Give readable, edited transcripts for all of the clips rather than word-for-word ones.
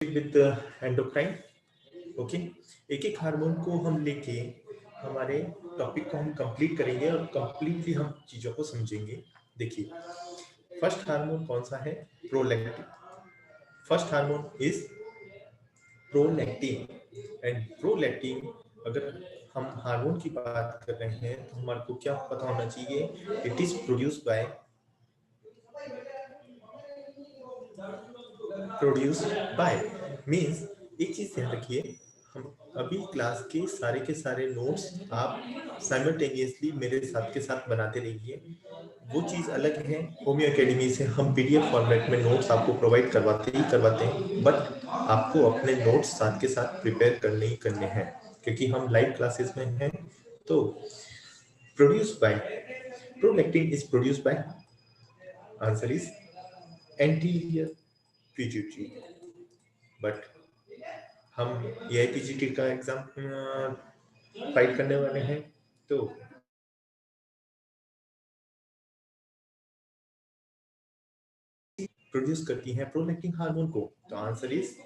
With endocrine. Okay, एक एक hormone को हम लेके हमारे टॉपिक को हम कंप्लीट करेंगे और कंप्लीटली हम चीजों को समझेंगे। देखिए, फर्स्ट हार्मोन कौन सा है? Prolactin. First hormone is prolactin. And prolactin, अगर हम हार्मोन की बात कर रहे हैं तो हमारे को क्या पता होना चाहिए? It is produced by means, एक चीज ध्यान रखिए, हम अभी क्लास के सारे नोट्स आप साइमल्टेनियसली मेरे साथ के साथ बनाते रहिए। वो चीज अलग है, होमियो एकेडमी से हम पीडीएफ फॉर्मेट में नोट्स आपको प्रोवाइड करवाते ही करवाते हैं, बट आपको अपने नोट्स साथ के साथ प्रिपेयर करने ही करने हैं, क्योंकि हम लाइव क्लासेस में हैं। तो produce by, prolactin is produce by, answer is anterior pituitary. But हम एआईपीजीटी का एग्जाम फाइट करने वाले हैं, तो प्रोड्यूस करती है प्रोलैक्टिन हार्मोन को, तो आंसर इज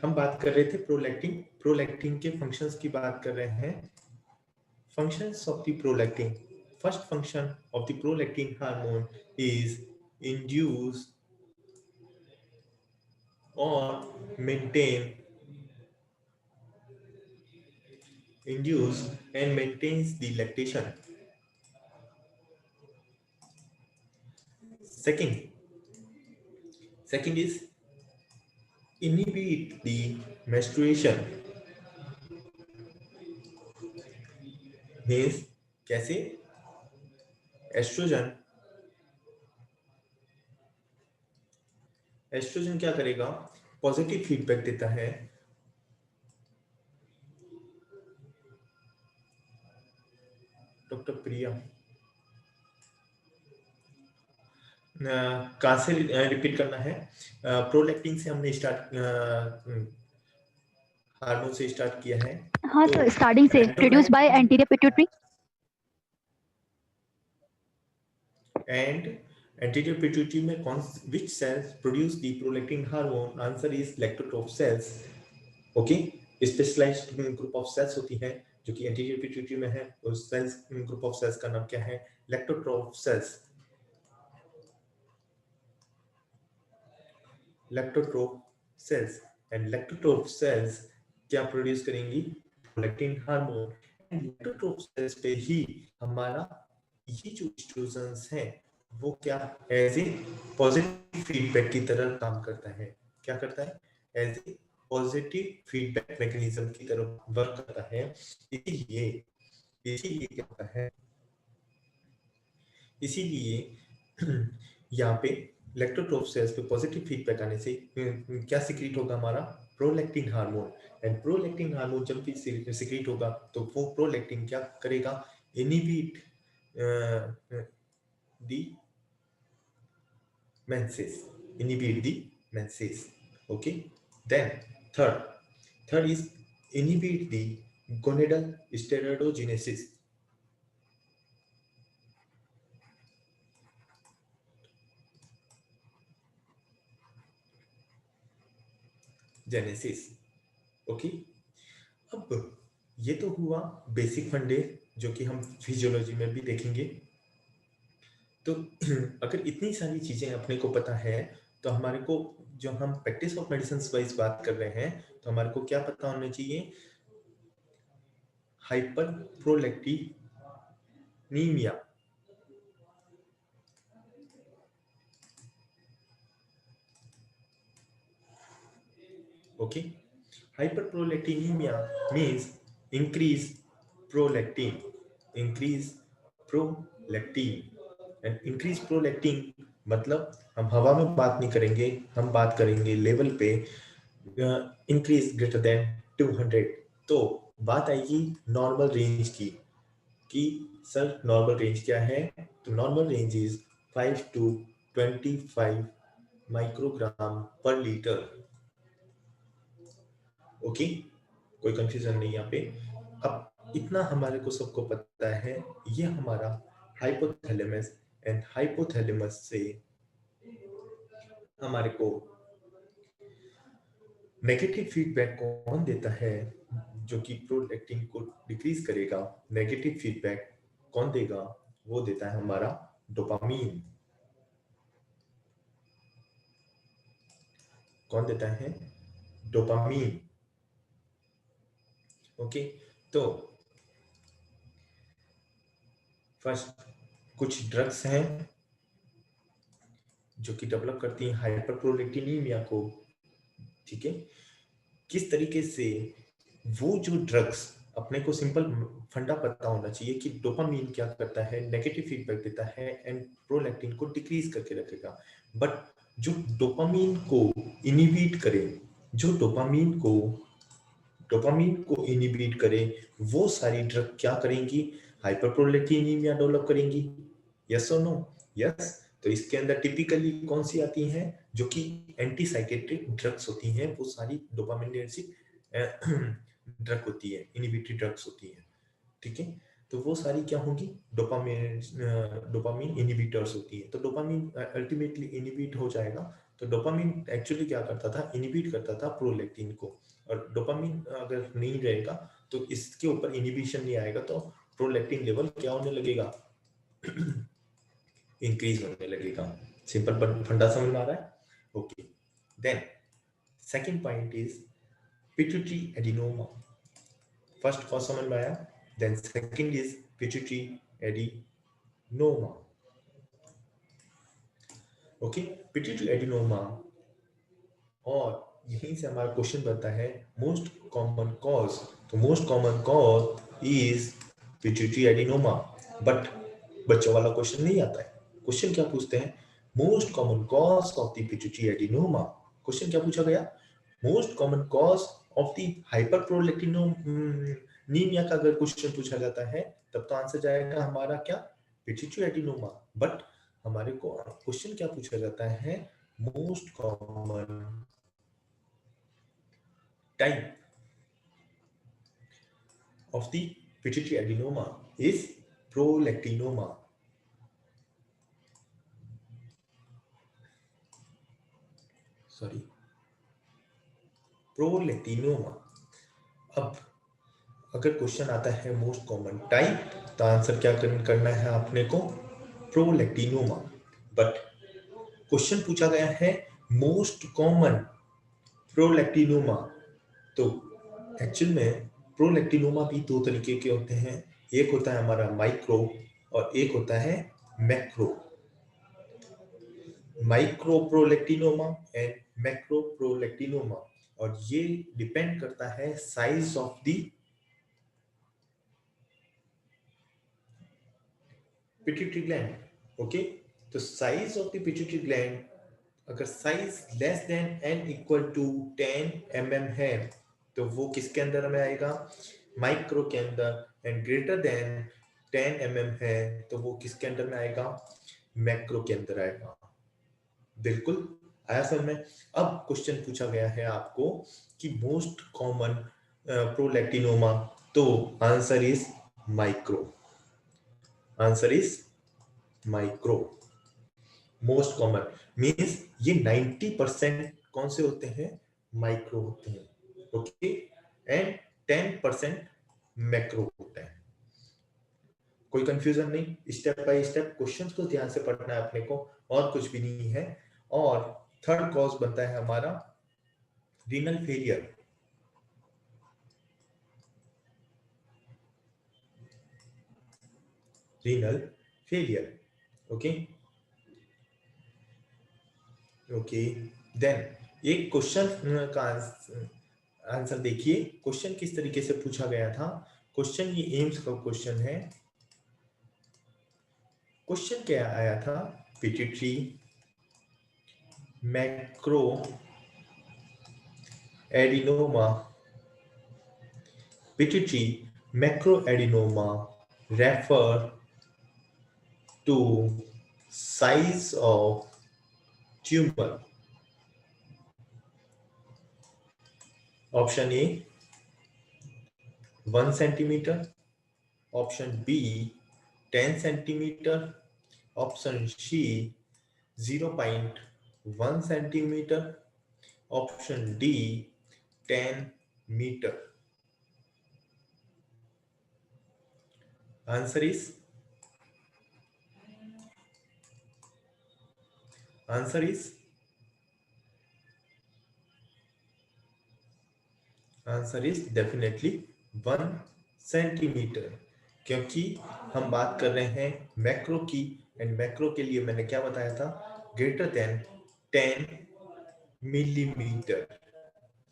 हम बात कर रहे थे प्रोलैक्टिन, प्रोलैक्टिन के फंक्शंस की बात कर रहे हैं। Functions of the prolactin, first function of the prolactin hormone is induce और maintain, induce and maintains the lactation. Second is inhibit the menstruation. Means कैसे? एस्ट्रोजन, एस्ट्रोजन क्या करेगा? पॉजिटिव फीडबैक देता है डॉक्टर प्रिया। कहाँ से रिपीट करना है? प्रोलैक्टिन से हमने स्टार्ट, हार्मोन से स्टार्ट किया है। हाँ तो सर, स्टार्टिंग से produce by anterior pituitary and anterior pituitary में कौन, which cells produce the prolactin hormone? Answer is lactotroph cells. Okay, specialised group of cells होती है जो कि एंटीरियर पिट्यूटरी में है। उस सेल्स ग्रुप ऑफ सेल्स का नाम क्या है? Lactotroph cells. Lactotroph cells, and lactotroph cells क्या प्रोड्यूस करेंगी? Prolactin hormone. लैक्टोट्रोफ सेल्स पे ही हमारा ये जो एस्ट्रोजन्स हैं वो क्या एज ए पॉजिटिव फीडबैक की तरह काम करता है। क्या करता है? As a positive feedback mechanism की तरह वर्क करता है। इसीलिए इसीलिए क्या होता है, इसीलिए यहाँ पे लैक्टोट्रोफ सेल्स पे पॉजिटिव फीडबैक आने से क्या सिक्रीट होगा? हमारा prolactin hormone. And prolactin hormone जब भी सिक्रीट होगा तो वो प्रोलैक्टिन क्या करेगा? Inhibit the menses, inhibit the menses. Okay, then third is inhibit the gonadal steroidogenesis. Genesis. Okay, अब ये तो हुआ बेसिक फंडे जो कि हम फिजियोलॉजी में भी देखेंगे। तो अगर इतनी सारी चीजें अपने को पता है तो हमारे को, जो हम प्रैक्टिस ऑफ मेडिसिन वाइज बात कर रहे हैं, तो हमारे को क्या पता होना चाहिए? Hyperprolactinemia. Okay, Hyperprolactinemia means increase prolactin, increase prolactin and increase prolactin मतलब हम हवा में बात नहीं करेंगे, हम बात करेंगे लेवल पे इंक्रीज ग्रेटर देन 200। तो बात आएगी नॉर्मल रेंज की कि सर नॉर्मल रेंज क्या है, तो normal range is 5 to 25 microgram पर लीटर। ओके, कोई कंफ्यूजन नहीं यहाँ पे। अब इतना हमारे को सबको पता है, ये हमारा हाइपोथैलेमस एंड हाइपोथैलेमस से हमारे को नेगेटिव फीडबैक कौन देता है जो कि प्रोलैक्टिन को डिक्रीज करेगा। नेगेटिव फीडबैक कौन देगा, वो देता है हमारा डोपामीन। कौन देता है, डोपामीन। ओके, तो फर्स्ट कुछ ड्रग्स हैं जो कि डेवलप करती हैं हाइपरप्रोलेक्टिनीमिया को। ठीक है, किस तरीके से वो जो ड्रग्स, अपने को सिंपल फंडा पता होना चाहिए कि डोपामीन क्या करता है, नेगेटिव फीडबैक देता है एंड प्रोलैक्टिन को डिक्रीज करके रखेगा। बट जो डोपामीन को इनिबिट करे, जो डोपामीन को इनिबिट करे, वो सारी ड्रग क्या करेंगी, हाइपरप्रोलेक्टिनीमिया डेवलप करेंगी। यस और नो? यस। तो इसके अंदर टिपिकली कौन सी आती हैं, जो कि एंटी साइकेट्रिक ड्रग्स होती हैं, वो सारी डोपामिनर्जिक ड्रग होती है, इनिबिटरी ड्रग्स होती है। ठीक है, तो वो सारी क्या होंगी, डोपामिन इनिबिटर्स होती है। तो डोपामिन अल्टीमेटली इनिबिट हो जाएगा। तो डोपामिन एक्चुअली क्या करता था, इनिबिट करता था प्रोलैक्टिन को। और डोपामिन अगर नहीं रहेगा तो इसके ऊपर इनिबिशन नहीं आएगा, तो प्रोलैक्टिन लेवल क्या होने लगेगा, इंक्रीज होने लगेगा। सिंपल फंडा समझ में आ रहा है? Okay, then second point is pituitary adenoma. First cause समझ में आया, then second is pituitary adenoma. Okay, pituitary adenoma. और यहीं से हमारा क्वेश्चन बनता है मोस्ट कॉमन कॉज। तो most common cause is pituitary adenoma. But बच्चों वाला क्वेश्चन नहीं आता है। क्वेश्चन क्या पूछते हैं, most common cause of the pituitary adenoma. Question क्या पूछा गया, most common cause of the hyperprolactinemia का अगर क्वेश्चन पूछा जाता है तब तो आंसर जाएगा हमारा क्या, पिट्यूटरी एडिनोमा। बट हमारे को क्वेश्चन क्या पूछा जाता है, most common type of the pituitary adenoma is prolactinoma. Sorry, prolactinoma. अब अगर क्वेश्चन आता है मोस्ट कॉमन टाइप, तो आंसर क्या करना है आपने को, प्रोलैक्टिनोमा। बट क्वेश्चन पूछा गया है मोस्ट कॉमन प्रोलैक्टिनोमा, तो एक्चुअल में प्रोलैक्टिनोमा भी दो तरीके के होते हैं। एक होता है हमारा माइक्रो और एक होता है मैक्रो। माइक्रोप्रोलेक्टिनोमा एंड मैक्रोप्रोलेक्टिनोमा। और ये डिपेंड करता है size of the pituitary gland. Okay, तो size of the pituitary gland, अगर size less than and equal to 10 mm है तो वो किसके अंदर में आएगा, माइक्रो के अंदर। एंड ग्रेटर देन 10 mm है तो वो किसके अंदर में आएगा, मैक्रो के अंदर आएगा। बिल्कुल आया समझ में। अब क्वेश्चन पूछा गया है आपको कि मोस्ट कॉमन प्रोलैक्टिनोमा, तो answer is micro. Answer is micro. Most common means ये 90% कौन से होते हैं, माइक्रो होते हैं। ओके, एंड 10% मैक्रो होते हैं। कोई कंफ्यूजन नहीं, स्टेप बाय स्टेप क्वेश्चंस को ध्यान से पढ़ना है अपने को, और कुछ भी नहीं है। और थर्ड कॉज बनता है हमारा renal failure. Renal failure. Okay okay, then एक क्वेश्चन का आंसर देखिए, क्वेश्चन किस तरीके से पूछा गया था। क्वेश्चन ये एम्स का क्वेश्चन है। क्वेश्चन क्या आया था, pituitary macro adenoma, pituitary macro adenoma refer to size of tumour. Option A 1 centimetre, option B 10 centimetre, option C 0.1 centimetre, option D 10 metre. Answer is answer is definitely 1 centimetre, क्योंकि हम बात कर रहे हैं मैक्रो की, एंड मैक्रो के लिए मैंने क्या बताया था, ग्रेटर देन 10 मिलीमीटर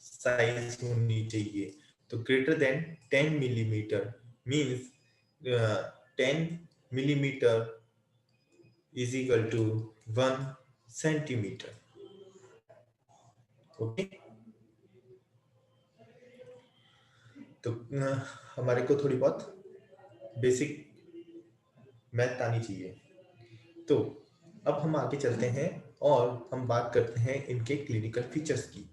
साइज होनी चाहिए। तो greater than 10 millimetre means 10 millimetre is equal to 1 centimetre. Okay, तो हमारे को थोड़ी बहुत बेसिक मैथ आनी चाहिए। तो अब हम आगे चलते हैं और हम बात करते हैं इनके क्लिनिकल फीचर्स की।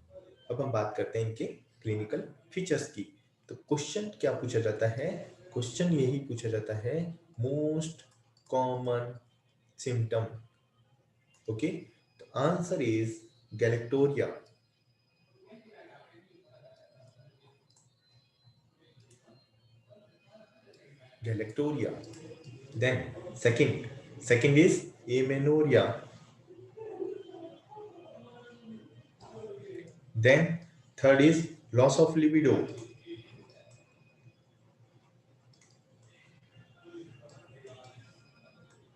अब हम बात करते हैं इनके क्लिनिकल फीचर्स की। तो क्वेश्चन क्या पूछा जाता है, क्वेश्चन यही पूछा जाता है, मोस्ट कॉमन सिम्टम। ओके, तो answer is galactorrhoea. Galactoria. Then second is amenorrhea. Then third is loss of libido.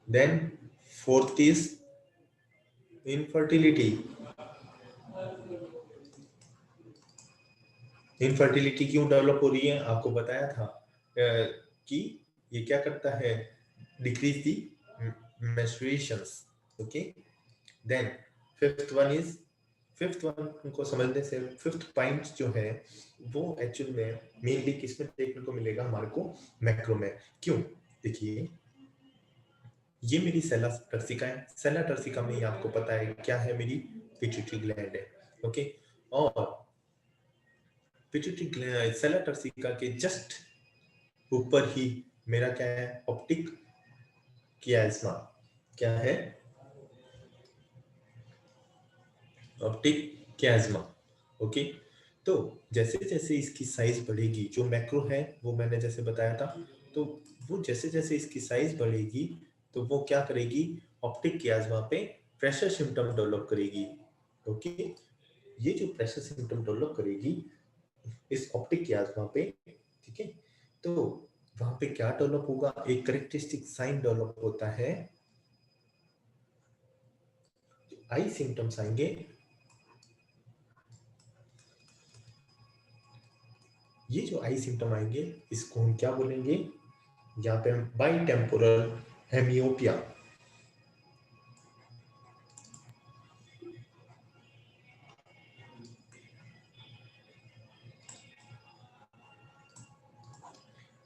Then fourth is infertility. Infertility क्यों डेवलप हो रही है, आपको बताया था कि ये क्या करता है, decrease the menstruations. Okay, then fifth one को समझने से फिफ्थ पॉइंट जो है वो एक्चुअल में मेनली किसमें देखने को मिलेगा हमारे को, मैक्रो में। क्यों, देखिए ये मेरी सेला टर्सिका है। सेला टर्सिका में ही आपको पता है क्या है, मेरी पिट्यूटरी ग्लैंड है। ओके, और पिट्यूटरी सेला टर्सिका के जस्ट ऊपर ही मेरा क्या है, ऑप्टिक कियाज्मा। क्या है, ऑप्टिक कियाज्मा। ओके, तो जैसे जैसे इसकी साइज बढ़ेगी, जो मैक्रो है वो मैंने जैसे बताया था, तो वो जैसे जैसे इसकी साइज बढ़ेगी तो वो क्या करेगी, ऑप्टिक कियाज्मा पे प्रेशर सिम्टम डेवलप करेगी। ओके, ये जो प्रेशर सिम्टम डेवलप करेगी इस ऑप्टिक कियाज्मा पे, ठीक है, तो वहां पे क्या डेवलप होगा, एक करेक्टरिस्टिक साइन डेवलप होता है, आई सिम्टम्स आएंगे। ये जो आई सिम्टम आएंगे इसको हम क्या बोलेंगे, यहाँ पे हम बाई टेम्पोरल हेमियोपिया।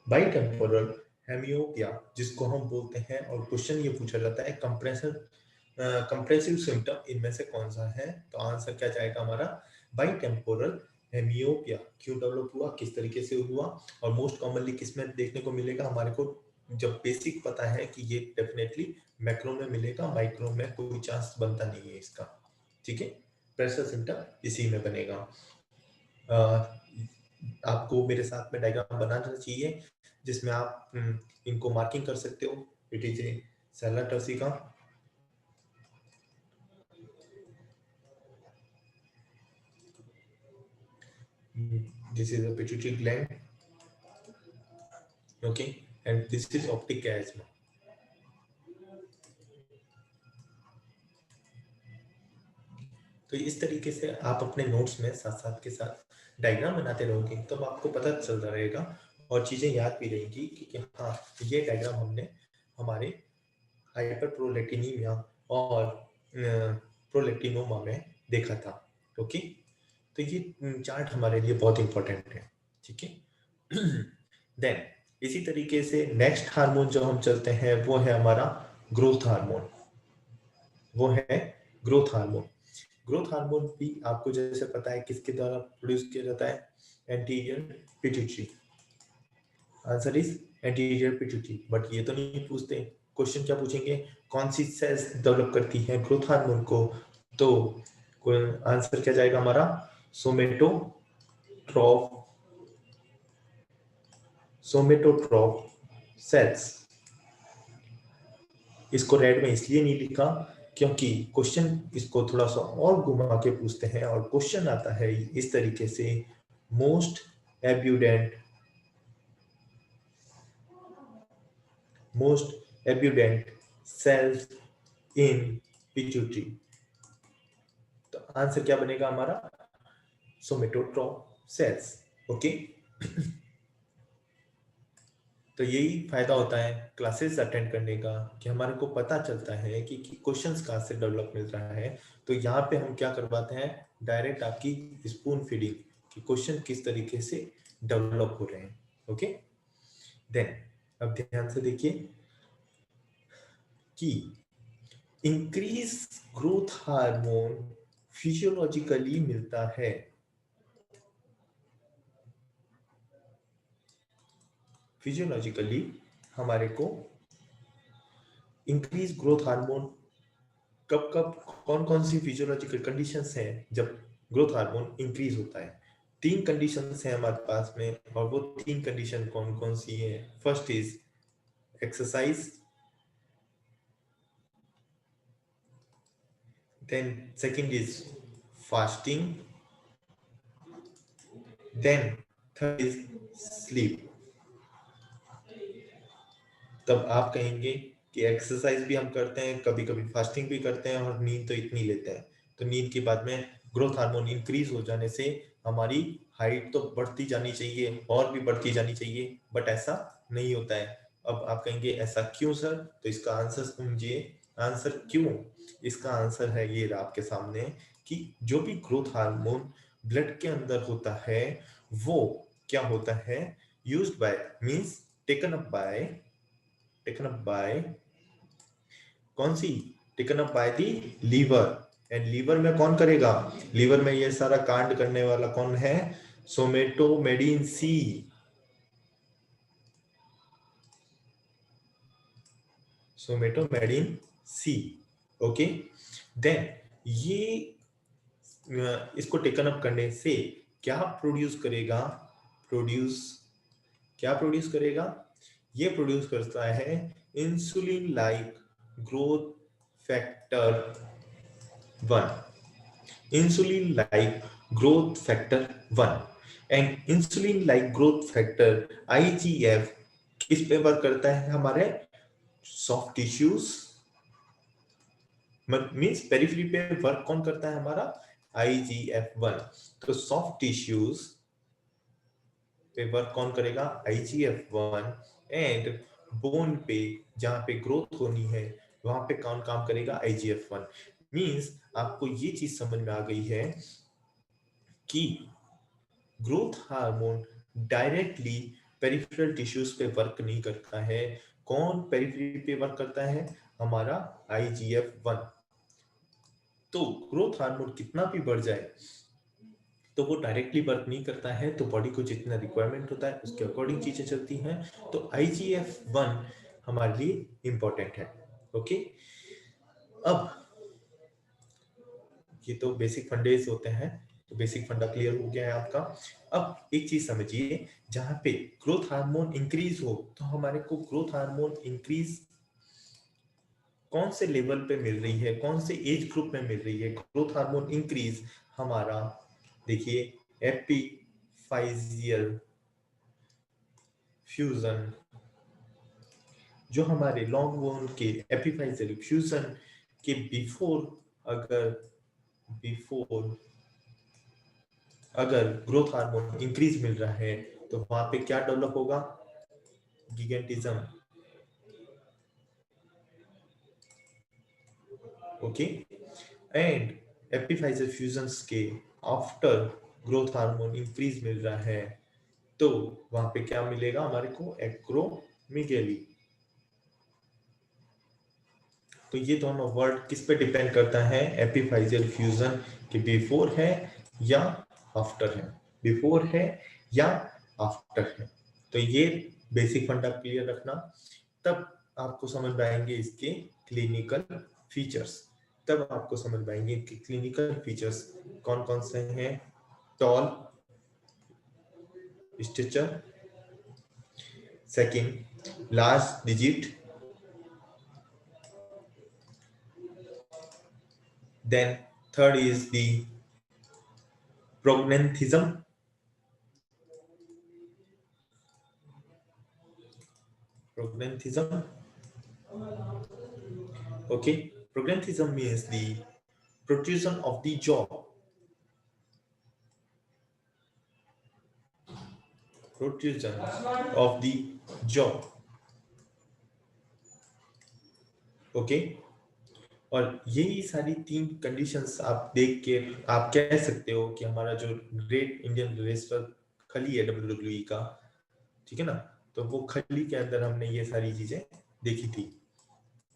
बाई टेम्पोरल हेमियोपिया जिसको हम बोलते हैं, और क्वेश्चन ये पूछा जाता है कंप्रेसिव सिम्टम इनमें से कौन सा है, तो आंसर क्या जाएगा हमारा, बाई टेम्पोरल हेमियोपिया। क्यों डेवलप हुआ, किस तरीके से हुआ, और मोस्ट कॉमनली किसमें देखने को मिलेगा हमारे को, जब बेसिक पता है कि ये डेफिनेटली मैक्रो में मिलेगा, माइक्रो में कोई चांस बनता नहीं है इसका। ठीक है, प्रेशर सिम्टम इसी में बनेगा। आपको मेरे साथ में डायग्राम बनाना चाहिए जिसमें आप इनको मार्किंग कर सकते हो। It is a sella turcica, this is a pituitary gland, okay, and this is optic chiasma. तो इस तरीके से आप अपने नोट्स में साथ साथ के साथ डायग्राम बनाते रहोगे तब आपको पता चलता रहेगा और चीजें याद भी रहेंगी कि हाँ ये डायग्राम हमने हमारे हाइपरप्रोलेक्टिनीमिया और प्रोलेक्टिनोमा में देखा था। ओके, तो ये चार्ट हमारे लिए बहुत इंपॉर्टेंट है। ठीक है। देन इसी तरीके से नेक्स्ट हार्मोन जो हम चलते हैं वो है हमारा ग्रोथ हार्मोन। वो है ग्रोथ हार्मोन। ग्रोथ हार्मोन भी आपको जैसे पता है किसके द्वारा प्रोड्यूस किया जाता है, anterior pituitary. Answer is anterior pituitary. But ये तो नहीं पूछते, क्वेश्चन क्या पूछेंगे, कौन सी सेल्स डेवलप करती है ग्रोथ हार्मोन को, तो आंसर क्या जाएगा हमारा, सोमेटोट्रॉफ सेल्स। इसको रेड में इसलिए नहीं लिखा क्योंकि क्वेश्चन इसको थोड़ा सा और घुमा के पूछते हैं और क्वेश्चन आता है इस तरीके से, most abundant cells in pituitary। तो आंसर क्या बनेगा हमारा, सोमेटोट्रॉफ सेल्स। ओके, तो यही फायदा होता है क्लासेस अटेंड करने का कि हमारे को पता चलता है कि क्वेश्चंस कहाँ से डेवलप मिल रहा है। तो यहाँ पे हम क्या करवाते हैं, डायरेक्ट आपकी स्पून फीडिंग कि क्वेश्चन किस तरीके से डेवलप हो रहे हैं। ओके, देन अब ध्यान से देखिए कि इंक्रीज ग्रोथ हार्मोन फिजियोलॉजिकली मिलता है। फिजियोलॉजिकली हमारे को इंक्रीज ग्रोथ हार्मोन कब कब, कौन कौन सी फिजियोलॉजिकल कंडीशंस हैं जब ग्रोथ हार्मोन इंक्रीज होता है। 3 कंडीशंस हैं हमारे पास में, और वो 3 कंडीशन कौन कौन सी है। First is exercise, then second is fasting, then third is sleep. तब आप कहेंगे कि एक्सरसाइज भी हम करते हैं, कभी कभी फास्टिंग भी करते हैं और नींद तो इतनी लेते हैं। तो नींद के बाद में ग्रोथ हार्मोन इंक्रीज हो जाने से हमारी हाइट तो बढ़ती जानी चाहिए और भी बढ़ती जानी चाहिए, बट ऐसा नहीं होता है। अब आप कहेंगे ऐसा क्यों सर, तो इसका आंसर समझिए। आंसर क्यों, इसका आंसर है ये आपके सामने कि जो भी ग्रोथ हार्मोन ब्लड के अंदर होता है वो क्या होता है, used by means taken up by कौन सी, taken up by the liver. And liver में कौन करेगा, लीवर में ये सारा कांड करने वाला कौन है, सोमेटोमेडिन सी। सोमेटोमेडिन सी। ओके, देन ये इसको टेकन अप करने से क्या प्रोड्यूस करेगा, प्रोड्यूस क्या प्रोड्यूस करेगा, ये प्रोड्यूस करता है insulin like growth factor 1। Insulin like growth factor 1 and insulin like growth factor IGF किस पे वर्क करता है, हमारे सॉफ्ट टिश्यूज मींस पेरिफेरी पे वर्क कौन करता है, हमारा IGF-1। तो सॉफ्ट टिश्यूज पे वर्क कौन करेगा, IGF-1। एंड बोन पे जहां पे ग्रोथ होनी है वहां पे कौन काम करेगा, IGF-1। मींस आपको ये चीज समझ में आ गई है कि growth hormone directly peripheral tissues पे वर्क नहीं करता है। कौन पेरिफेरी पे वर्क करता है, हमारा IGF-1। तो ग्रोथ हार्मोन कितना भी बढ़ जाए तो वो डायरेक्टली वर्क नहीं करता है, तो बॉडी को जितना रिक्वायरमेंट होता है उसके अकॉर्डिंग चीजें चलती हैं। तो IGF-1 हमारे लिए इंपॉर्टेंट है। ओके, अब ये तो बेसिक फंडेज होते हैं, तो बेसिक फंडा क्लियर हो गया है आपका। अब एक चीज समझिए, जहां पे ग्रोथ हार्मोन इंक्रीज हो तो हमारे को ग्रोथ हार्मोन इंक्रीज कौन से लेवल पे मिल रही है, कौन से एज ग्रुप में मिल रही है। ग्रोथ हार्मोन इंक्रीज हमारा देखिए एपिफाइजियल फ्यूजन, जो हमारे लॉन्ग बोन के एपिफाइजियल फ्यूजन के बिफोर, अगर बिफोर अगर ग्रोथ हार्मोन इंक्रीज मिल रहा है तो वहां पे क्या डेवलप होगा, गिगेंटिज्म। ओके, एंड एपिफाइजल फ्यूजन्स के आफ्टर ग्रोथ हार्मोन इंक्रीज मिल रहा है तो वहां पे क्या मिलेगा हमारे को, एक्रोमेगाली। तो ये दोनों वर्ड किस पे डिपेंड करता है, एपिफाइजल फ्यूजन के बिफोर है या आफ्टर है, बिफोर है या आफ्टर है। तो ये बेसिक फंडा क्लियर रखना, तब आपको समझ में आएंगे इसके क्लिनिकल फीचर्स। तब आपको समझ में आएंगे कि क्लिनिकल फीचर्स कौन कौन से हैं, tall stature, second large digit, then third is the prognathism, prognathism. Okay, prognathism means the protrusion of the jaw, protrusion of the jaw. Okay, और यही सारी तीन कंडीशंस आप देख के आप कह सकते हो कि हमारा जो ग्रेट इंडियन रेसलर खली है WWE का, ठीक है ना, तो वो खली के अंदर हमने ये सारी चीजें देखी थी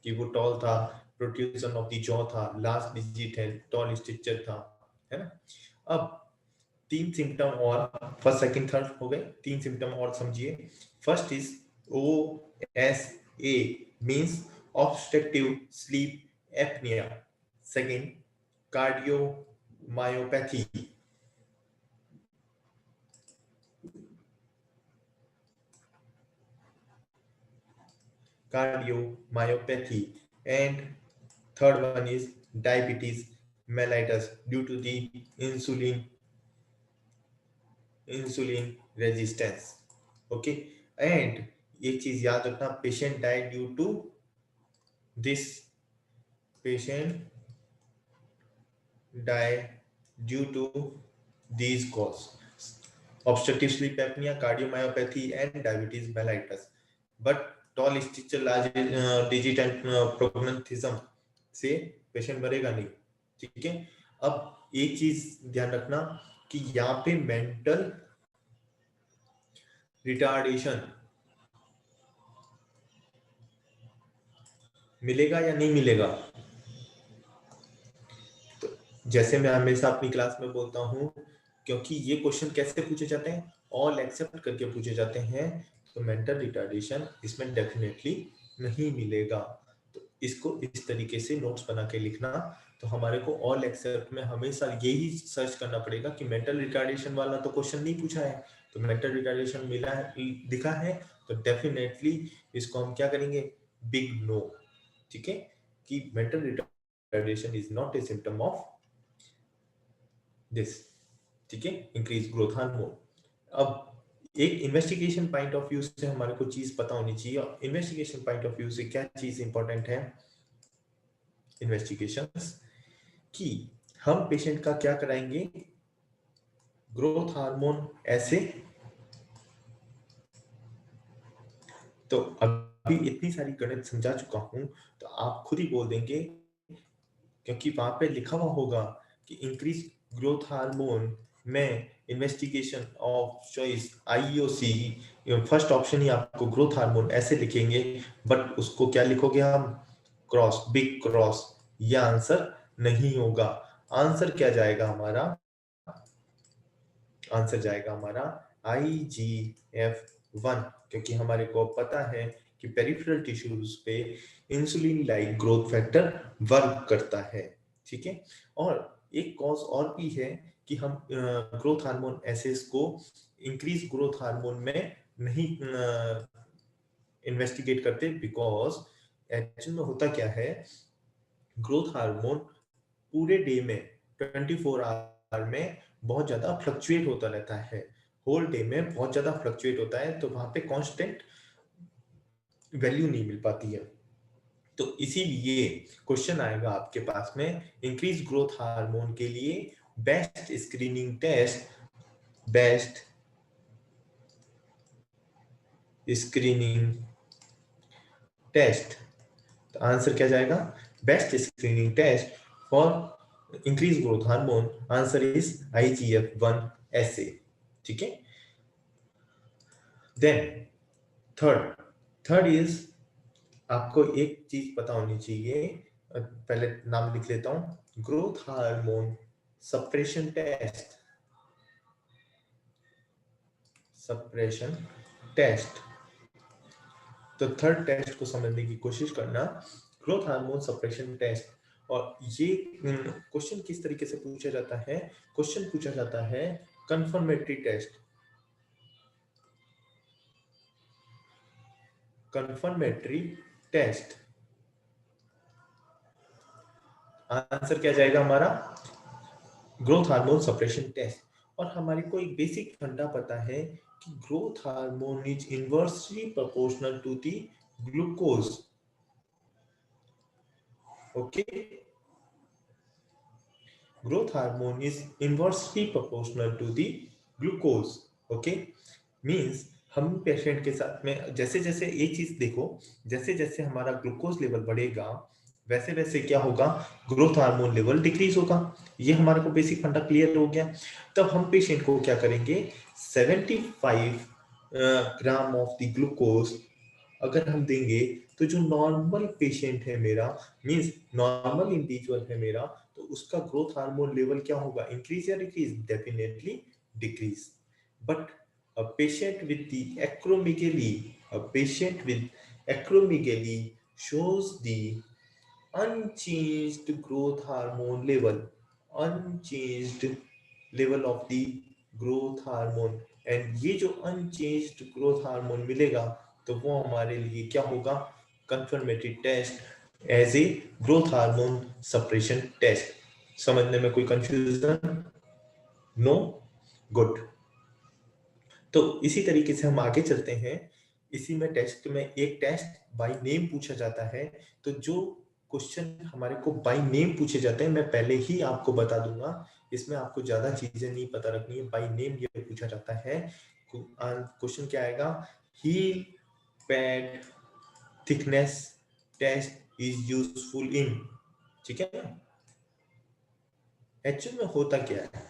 कि वो टॉल था, प्रोट्रूजन ऑफ द जॉ था, लास्ट डिजिट है, टॉल स्ट्रक्चर था, है ना। अब तीन सिम्टम और फर्स्ट सेकंड थर्ड हो गए, तीन सिम्टम और समझिए। First is OSA means obstructive sleep apnoea, second cardiomyopathy, cardiomyopathy, and third one is diabetes mellitus due to the insulin resistance. Okay, and एक चीज याद रखना, patient died due to this, patient die due to these cause, obstructive sleep apnea, cardiomyopathy and diabetes mellitus. But tall stitcher, large digit and prognathism से patient मरेगा नहीं, ठीक है। अब एक चीज ध्यान रखना कि यहाँ पे मेंटल रिटार्डेशन मिलेगा या नहीं मिलेगा। तो जैसे मैं हमेशा अपनी क्लास में बोलता हूं, क्योंकि ये क्वेश्चन कैसे पूछे जाते हैं, ऑल एक्सेप्ट करके पूछे जाते हैं, तो मेंटल रिटार्डेशन इसमें डेफिनेटली नहीं मिलेगा। तो इसको इस तरीके से नोट्स बना के लिखना। तो हमारे को ऑल एक्सेप्ट में हमेशा यही सर्च करना पड़ेगा कि मेंटल रिटार्डेशन वाला तो क्वेश्चन नहीं पूछा है, तो मेंटल रिटार्डेशन मिला है, दिखा है, तो डेफिनेटली इसको हम क्या करेंगे, बिग नो, ठीक है, कि mental retardation is not a symptom of this, ठीक है, इंक्रीज ग्रोथ हार्मोन। अब एक इन्वेस्टिगेशन पॉइंट ऑफ व्यू से हमारे को चीज पता होनी चाहिए। इन्वेस्टिगेशन पॉइंट ऑफ व्यू से क्या चीज इंपॉर्टेंट है, इन्वेस्टिगेशंस कि हम पेशेंट का क्या कराएंगे, ग्रोथ हार्मोन ऐसे, तो अभी इतनी सारी गणित समझा चुका हूं तो आप खुद ही बोल देंगे, क्योंकि वहां पे लिखा हुआ होगा कि इंक्रीज ग्रोथ हार्मोन में investigation of choice IOC, first option ही आपको ग्रोथ हार्मोन ऐसे लिखेंगे, बट उसको क्या लिखोगे हम, क्रॉस, बिग क्रॉस। यह आंसर नहीं होगा। आंसर क्या जाएगा हमारा, आंसर जाएगा हमारा IGF-1, क्योंकि हमारे को पता है कि पेरिफेरल टिश्यूज पे insulin like growth factor work करता है, ठीक है। और एक कॉज और भी है कि हम ग्रोथ हार्मोन एसेस को इंक्रीज ग्रोथ हार्मोन में नहीं इन्वेस्टिगेट करते, बिकॉज एक्चुअल में होता क्या है, ग्रोथ हार्मोन पूरे डे में 24 आवर में बहुत ज्यादा फ्लक्चुएट होता रहता है, होल डे में बहुत ज्यादा फ्लक्चुएट होता है, तो वहां पे कांस्टेंट वैल्यू नहीं मिल पाती है। तो इसीलिए क्वेश्चन आएगा आपके पास में, इंक्रीज ग्रोथ हार्मोन के लिए best screening test best screening test. तो आंसर क्या जाएगा? Best screening test for increase growth hormone, answer is IGF-1SA। ठीक है। देन थर्ड इज, आपको एक चीज पता होनी चाहिए, पहले नाम लिख लेता हूं, growth hormone suppression test. Suppression test. तो थर्ड टेस्ट को समझने की कोशिश करना, ग्रोथ हार्मोन सप्रेशन टेस्ट। और ये क्वेश्चन किस तरीके से पूछा जाता है? क्वेश्चन पूछा जाता है confirmatory test. Confirmatory test, answer क्या जाएगा हमारा? Growth hormone suppression test. और हमारे को एक बेसिक फंडा पता है कि growth hormone is inversely proportional to the glucose. Okay, growth hormone is inversely proportional to the glucose. Okay, means हम पेशेंट के साथ में जैसे जैसे ये चीज देखो, जैसे जैसे हमारा ग्लूकोज लेवल बढ़ेगा वैसे वैसे क्या होगा? ग्रोथ हार्मोन लेवल डिक्रीज होगा। ये हमारे को बेसिक फंडा क्लियर हो गया। तब हम पेशेंट को क्या करेंगे? 75 ग्राम ऑफ द ग्लूकोज अगर हम देंगे तो जो नॉर्मल पेशेंट है मेरा, मींस नॉर्मल इंडिविजुअल है मेरा, तो उसका ग्रोथ हार्मोन लेवल क्या होगा? इंक्रीज या decrease? Definitely decrease. But a patient with the acromegaly, a patient with acromegaly shows the unchanged growth hormone level, unchanged level of the growth hormone, and ये जो unchanged growth hormone मिलेगा तो वो हमारे लिए क्या होगा? Confirmatory test as a growth hormone suppression test. समझने में कोई कंफ्यूजन? नो? गुड। तो इसी तरीके से हम आगे चलते हैं। इसी में टेस्ट में एक टेस्ट बाय नेम पूछा जाता है। तो जो क्वेश्चन हमारे को बाय नेम पूछे जाते हैं मैं पहले ही आपको बता दूंगा, इसमें आपको ज्यादा चीजें नहीं पता रखनी है। बाय नेम ये पूछा जाता है। क्वेश्चन क्या आएगा? Heel pad thickness test is useful in. ठीक है ना? एक्चुअल में होता क्या है?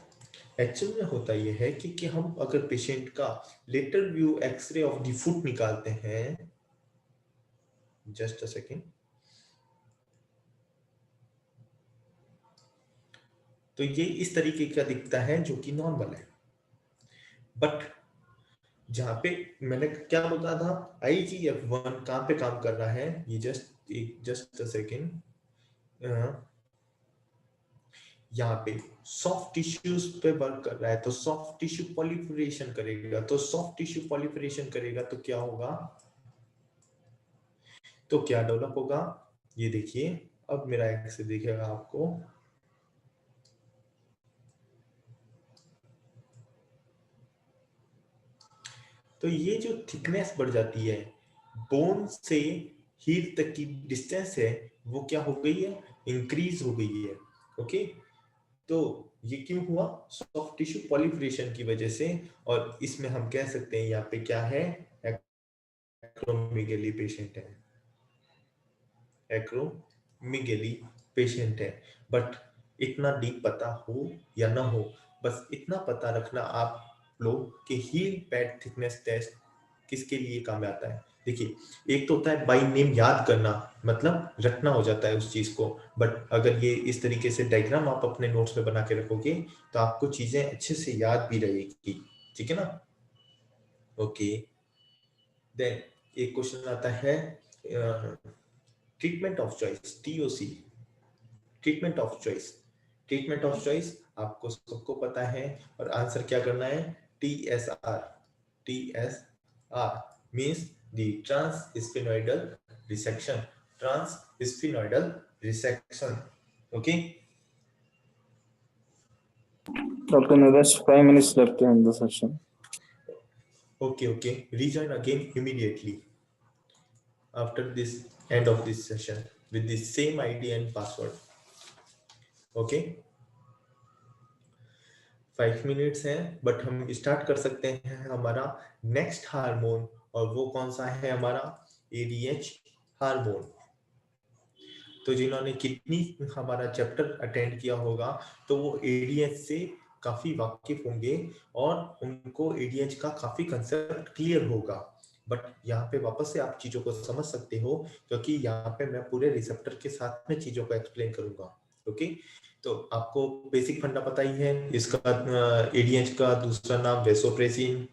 एक्चुअल में होता यह है कि हम अगर पेशेंट का lateral view x-ray of the foot निकालते हैं, जस्ट अ सेकेंड, तो ये इस तरीके का दिखता है जो कि नॉर्मल है। बट जहां पे मैंने क्या बोला था, IGF-1 कहां पे काम कर रहा है, ये जस्ट अ सेकेंड, यहाँ पे सॉफ्ट टिश्यूज पे वर्क कर रहा है। तो सॉफ्ट टिश्यू पॉलिफरेशन करेगा, तो सॉफ्ट टिश्यू पॉलिफरेशन करेगा तो क्या होगा? तो क्या डेवलप होगा? ये देखिए, अब मेरा एक्स दिखेगा आपको। तो ये जो थिकनेस बढ़ जाती है, बोन से हील तक की डिस्टेंस है, वो क्या हो गई है? इंक्रीज हो गई है। ओके, तो ये क्यों हुआ? सॉफ्ट टिश्यू पॉलिफरेशन की वजह से। और इसमें हम कह सकते हैं यहाँ पे क्या है? एक्रोमेगेली पेशेंट है, एक्रोमेगेली पेशेंट है। बट इतना डीप पता हो या ना हो, बस इतना पता रखना आप लोग कि हील पैड थिकनेस टेस्ट किसके लिए काम में आता है। देखिए, एक तो होता है बाय नेम याद करना, मतलब रखना हो जाता है उस चीज को। बट अगर ये इस तरीके से डायग्राम आप अपने नोट्स में बना के रखोगे तो आपको चीजें अच्छे से याद भी रहेगी। ठीक है ना? ओके, देन एक क्वेश्चन आता है treatment of choice, TOC, treatment of choice. Treatment of choice आपको सबको पता है, और आंसर क्या करना है? TSR। TSR means the trans-sphenoidal resection, trans-sphenoidal resection. Okay, Dr. Naresh, 5 minutes left in the session. okay, rejoin again immediately after this end of this session with the same ID and password. Okay, 5 minutes हैं, but हम start कर सकते हैं हमारा next hormone, और वो कौन सा है हमारा एडीएच हार्मोन। तो जिन्होंने किडनी हमारा चैप्टर अटेंड किया होगा तो वो एडीएच से काफी वाकिफ होंगे और उनको एडीएच का काफी कंसेप्ट क्लियर होगा। बट यहाँ पे वापस से आप चीजों को समझ सकते हो, क्योंकि यहाँ पे मैं पूरे रिसेप्टर के साथ में चीजों को एक्सप्लेन करूंगा। ओके, तो आपको बेसिक फंडा पता ही है इसका। एडीएच का दूसरा नाम वेसोप्रेसिन।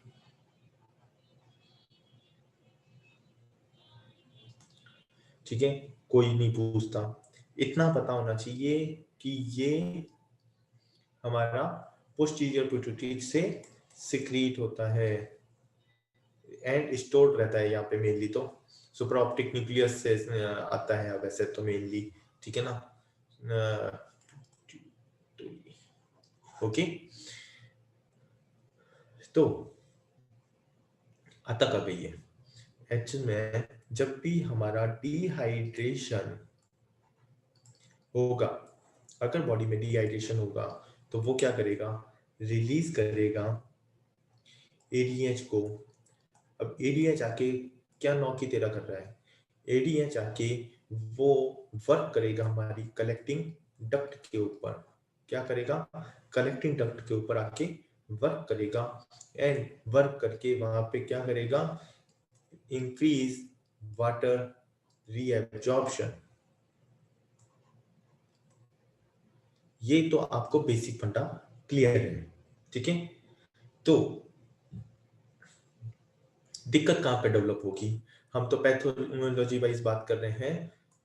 ठीक है, कोई नहीं पूछता, इतना पता होना चाहिए कि ये हमारा पोस्टीरियर पिट्यूटरी से सिक्रीट होता है एंड स्टोर्ड रहता है यहाँ पे मेनली। तो सुपर ऑप्टिक न्यूक्लियस से आता है वैसे तो मेनली, ठीक है ना। ओके, तो आता कब है ये? एक्चुअल में जब भी हमारा डिहाइड्रेशन होगा, अगर बॉडी में डिहाइड्रेशन होगा तो वो क्या करेगा, रिलीज करेगा एडीएच को। अब एडीएच आके क्या नौ की तेरह कर रहा है, एडीएच आके वो वर्क करेगा हमारी कलेक्टिंग डक्ट के ऊपर। क्या करेगा, कलेक्टिंग डक्ट के ऊपर आके वर्क करेगा एंड वर्क करके वहां पे क्या करेगा, इंक्रीज वाटर रीएब्जॉर्प्शन। ये तो आपको बेसिक फंडा क्लियर है, ठीक है। तो दिक्कत कहाँ पे डेवलप होगी, हम तो पैथोलॉजी वाइज बात कर रहे हैं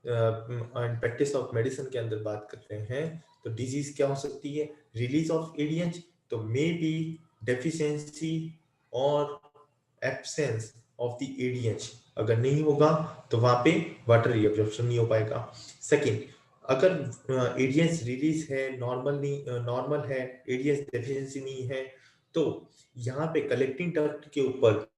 एंड प्रैक्टिस ऑफ मेडिसिन के अंदर बात कर रहे हैं। तो डिजीज क्या हो सकती है, रिलीज ऑफ एडीएच, तो मे बी डेफिशिएंसी और एब्सेंस ऑफ द एडीएच। अगर नहीं होगा तो वहां पे वाटर रीअब्जॉर्प्शन नहीं हो पाएगा। सेकंड, अगर एडीएच रिलीज है, नॉर्मल नहीं, नॉर्मल है, एडीएच डेफिशिएंसी नहीं है, तो यहाँ पे कलेक्टिंग डक्ट के ऊपर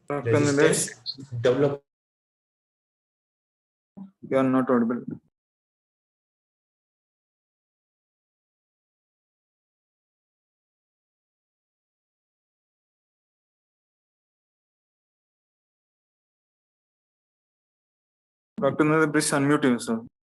Dr. Nilesh, resistance develop. you are not audible. Dr. Nilesh, please unmute yourself.